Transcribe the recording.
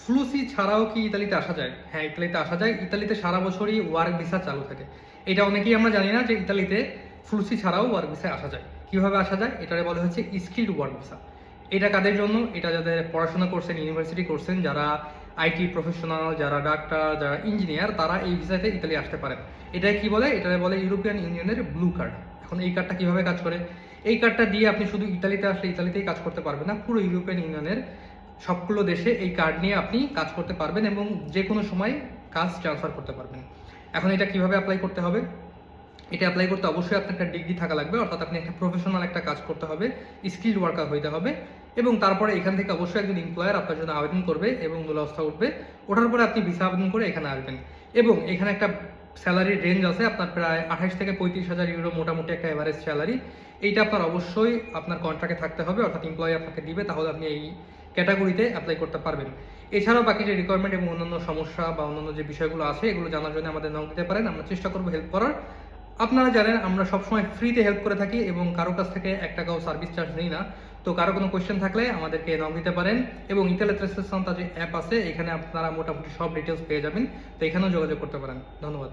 ফ্লুসি ছাড়াও কি ইতালিতে আসা যায়? হ্যাঁ, ইতালিতে আসা যায়। ইতালিতে সারা বছরই ওয়ার্ক ভিসা চালু থাকে। এটা অনেকেই আমরা জানি না যে ইতালিতে ফ্লুসি ছাড়াও ওয়ার্ক ভিসায় আসা যায়। কিভাবে আসা যায়? এটারে বলা হচ্ছে স্কিলড ওয়ার্ক ভিসা। এটা কাদের জন্য? এটা যাদের পড়াশোনা করছেন, ইউনিভার্সিটি করছেন, যারা আইটি প্রফেশনাল, যারা ডাক্তার, যারা ইঞ্জিনিয়ার, তারা এই ভিসাতে ইতালি আসতে পারেন। এটাকে কি বলে? এটারে বলে ইউরোপিয়ান ইউনিয়নের ব্লু কার্ড। এখন এই কার্ডটা কিভাবে কাজ করে? এই কার্ডটা দিয়ে আপনি শুধু ইতালিতে আসলে ইতালিতেই কাজ করতে পারবেন না, পুরো ইউরোপিয়ান ইউনিয়নের সবগুলো দেশে এই কার্ড নিয়ে আপনি কাজ করতে পারবেন এবং যে কোনো সময় কাজ ট্রান্সফার করতে পারবেন। এখন এটা কিভাবে অ্যাপ্লাই করতে হবে? এটা অ্যাপ্লাই করতে অবশ্যই আপনার একটা ডিগ্রি থাকা লাগবে, অর্থাৎ আপনি একটা প্রফেশনাল একটা কাজ করতে হবে, স্কিলড ওয়ার্কার হইতে হবে এবং তারপরে এখান থেকে অবশ্যই একজন এমপ্লয়ার আপনার জন্য আবেদন করবে এবং মূলাবস্থা উঠবে। ওঠার পরে আপনি ভিসা আবেদন করে এখানে আসবেন এবং এখানে একটা স্যালারির রেঞ্জ আছে, আপনার প্রায় 28 থেকে 35,000 ইউরো মোটামুটি একটা এভারেজ স্যালারি। এইটা আপনার অবশ্যই আপনার কন্ট্রাক্টে থাকতে হবে, অর্থাৎ এমপ্লয়ি আপনাকে দিবে, তাহলে আপনি এই ক্যাটাগরিতে অ্যাপ্লাই করতে পারবেন। এছাড়াও বাকি যে রিকোয়ারমেন্ট এবং অন্যান্য সমস্যা বা অন্যান্য যে বিষয়গুলো আছে এগুলো জানার জন্য আমাদের নক দিতে পারেন, আমরা চেষ্টা করবো হেল্প করার। আপনারা জানেন আমরা সবসময় ফ্রিতে হেল্প করে থাকি এবং কারো কাছ থেকে 1 টাকাও সার্ভিস চার্জ নেই না। তো কারো কোনো কোয়েশ্চেন থাকলে আমাদেরকে নক দিতে পারেন এবং ইতালি ট্রান্সলেশন যে অ্যাপ আছে এখানে আপনারা মোটামুটি সব ডিটেলস পেয়ে যাবেন, তো এখানেও যোগাযোগ করতে পারেন। ধন্যবাদ।